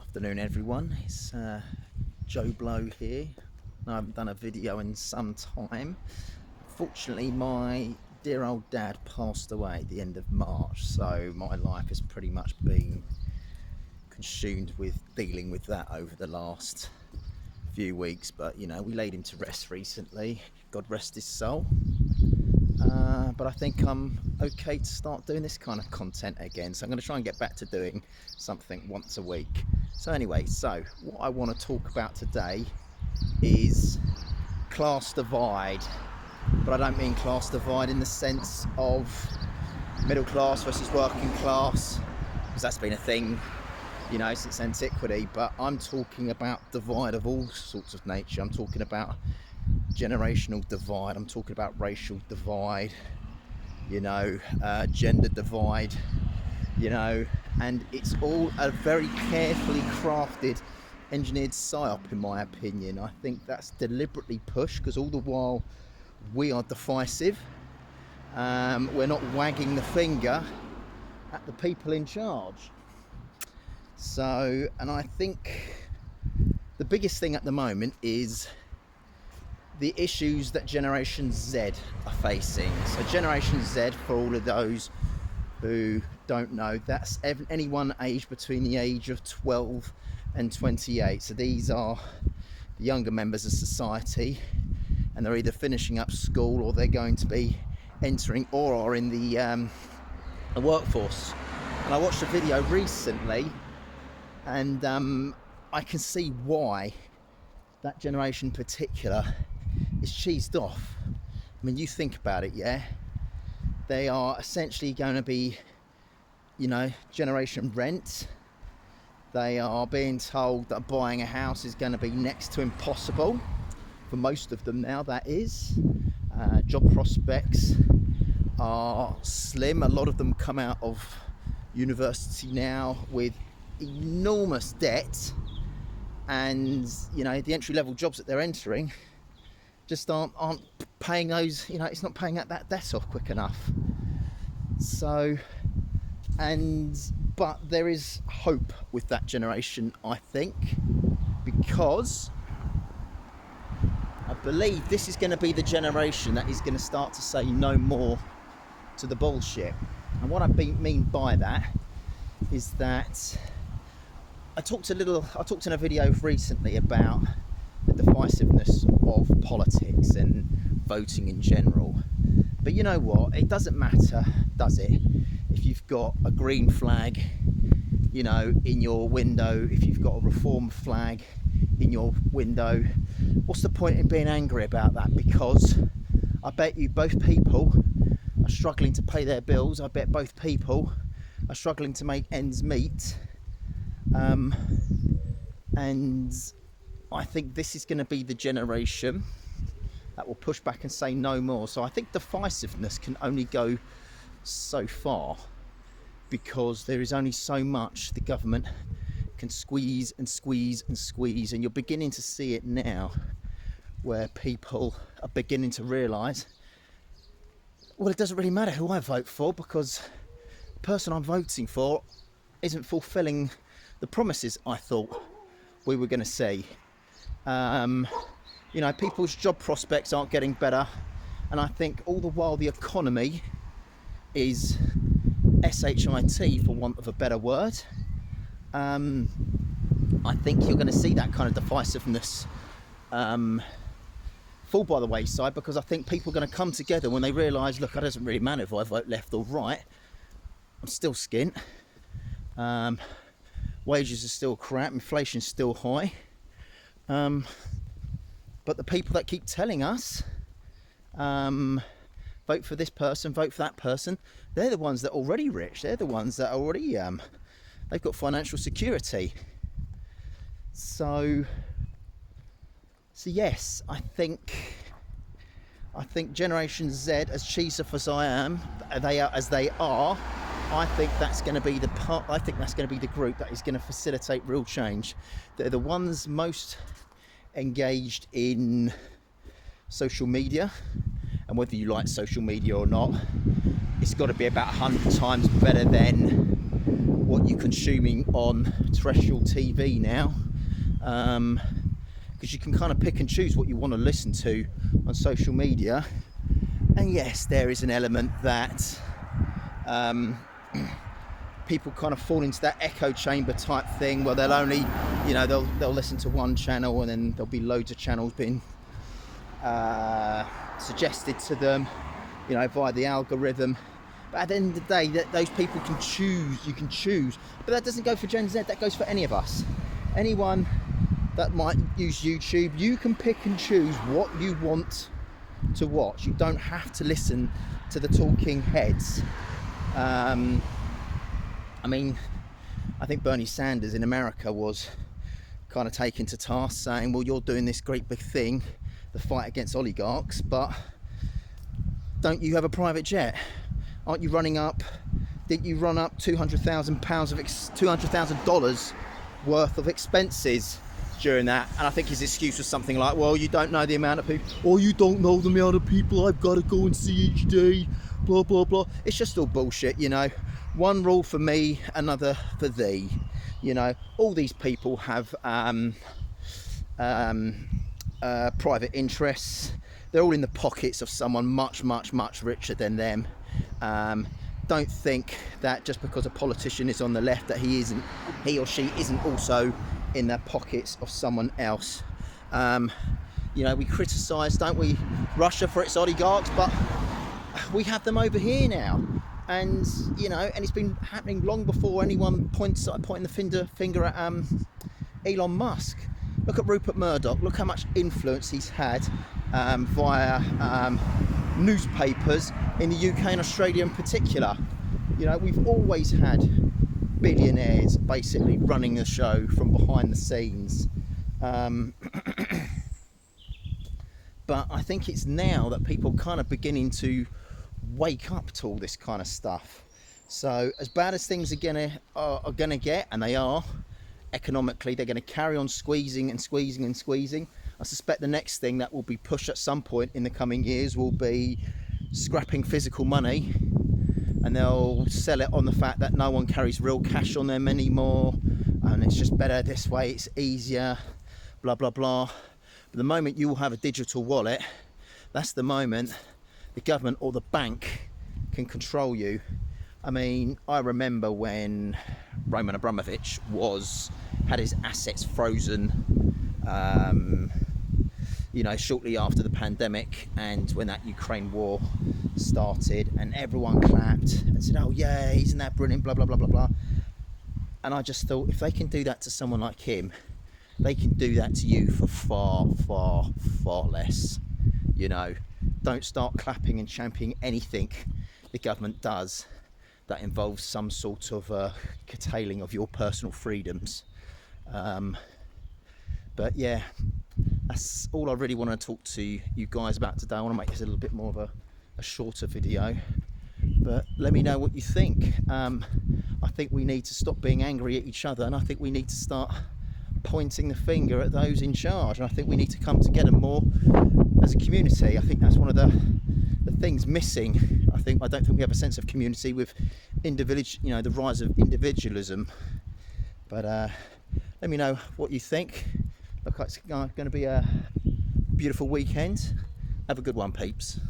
Afternoon everyone, it's Joe Blow here. I haven't done a video in some time. Fortunately, my dear old dad passed away at the end of March, so my life has pretty much been consumed with dealing with that over the last few weeks. But you know, we laid him to rest recently, God rest his soul. But I think I'm okay to start doing this kind of content again, so I'm going to try and get back to doing something once a week. So anyway, what I want to talk about today is class divide, but I don't mean class divide in the sense of middle class versus working class, because that's been a thing, you know, since antiquity. But I'm talking about divide of all sorts of nature. I'm talking about generational divide, I'm talking about racial divide, you know, gender divide, you know, and it's all a very carefully crafted, engineered psyop in my opinion. I think that's deliberately pushed because all the while we are divisive, we're not wagging the finger at the people in charge. So, and I think the biggest thing at the moment is the issues that Generation Z are facing. So Generation Z, for all of those who don't know, that's anyone aged between the age of 12 and 28. So these are the younger members of society, and they're either finishing up school or they're going to be entering or are in the workforce. And I watched a video recently, and I can see why that generation in particular is cheesed off. I mean, you think about it, yeah? They are essentially going to be, you know, generation rent. They are being told that buying a house is going to be next to impossible. For most of them now, that is. Job prospects are slim. A lot of them come out of university now with enormous debt. And, you know, the entry-level jobs that they're entering just aren't paying those, you know, it's not paying that debt off quick enough. So, but there is hope with that generation, I think, because I believe this is going to be the generation that is going to start to say no more to the bullshit. And what I mean by that is that I talked in a video recently about the divisiveness of politics and voting in general. But you know what? It doesn't matter, does it? If you've got a green flag, you know, in your window, if you've got a Reform flag in your window, what's the point in being angry about that? Because I bet you both people are struggling to pay their bills. I bet both people are struggling to make ends meet. And I think this is going to be the generation that will push back and say no more. So I think divisiveness can only go so far, because there is only so much the government can squeeze and squeeze and squeeze. And you're beginning to see it now, where people are beginning to realise, well, it doesn't really matter who I vote for, because the person I'm voting for isn't fulfilling the promises I thought we were going to see. You know, people's job prospects aren't getting better, and I think all the while the economy is shit, for want of a better word. I think you're going to see that kind of divisiveness fall by the wayside, because I think people are going to come together when they realise, look, it doesn't really matter if I vote left or right, I'm still skint. Wages are still crap, inflation's still high. But the people that keep telling us, vote for this person, vote for that person, they're the ones that are already rich. They're the ones that are already, they've got financial security. So yes, I think Generation Z, as cheesed off as I am, as they are, I think that's going to be the part. I think that's going to be the group that is going to facilitate real change. They're the ones most engaged in social media, and whether you like social media or not, it's got to be about 100 times better than what what you're consuming on terrestrial TV now, because you can kind of pick and choose what you want to listen to on social media. And yes, there is an element that people kind of fall into that echo chamber type thing where they'll only, you know, they'll listen to one channel, and then there'll be loads of channels being suggested to them, you know, via the algorithm. But at the end of the day, those people can choose. You can choose, but that doesn't go for Gen Z. That goes for any of us. Anyone that might use YouTube, you can pick and choose what you want to watch. You don't have to listen to the talking heads. I mean, I think Bernie Sanders in America was kind of taken to task, saying, well, you're doing this great big thing, the fight against oligarchs, but don't you have a private jet? Aren't you running up, didn't you run up £200,000 of $200,000 worth of expenses during that? And I think his excuse was something like, well, you don't know the amount of people, or you don't know the amount of people I've got to go and see each day, blah blah blah. It's just all bullshit, you know. One rule for me, another for thee. You know, all these people have private interests. They're all in the pockets of someone much richer than them. Don't think that just because a politician is on the left that he or she isn't also in the pockets of someone else. You know, we criticise, don't we, Russia for its oligarchs, but we have them over here now. And, you know, and it's been happening long before anyone pointing the finger at Elon Musk. Look at Rupert Murdoch. Look how much influence he's had via newspapers in the UK and Australia in particular. You know, we've always had billionaires basically running the show from behind the scenes. But I think it's now that people kind of beginning to wake up to all this kind of stuff. So as bad as things are gonna get, and they are economically, they're going to carry on squeezing. I suspect the next thing that will be pushed at some point in the coming years will be scrapping physical money, and they'll sell it on the fact that no one carries real cash on them anymore, and it's just better this way, it's easier, blah blah blah. But the moment you will have a digital wallet, that's the moment the government or the bank can control you. I mean, I remember when Roman Abramovich had his assets frozen, you know, shortly after the pandemic, and when that Ukraine war started, and everyone clapped and said, oh yeah, isn't that brilliant, blah blah blah blah blah. And I just thought, if they can do that to someone like him, they can do that to you for far less. You know, don't start clapping and championing anything the government does that involves some sort of curtailing of your personal freedoms. But yeah, that's all I really want to talk to you guys about today. I want to make this a little bit more of a shorter video, but let me know what you think. I think we need to stop being angry at each other, and I think we need to start pointing the finger at those in charge, and I think we need to come together more as a community. I think that's one of the things missing. I don't think we have a sense of community with you know, the rise of individualism. But let me know what you think. Look, it's going to be a beautiful weekend. Have a good one, peeps.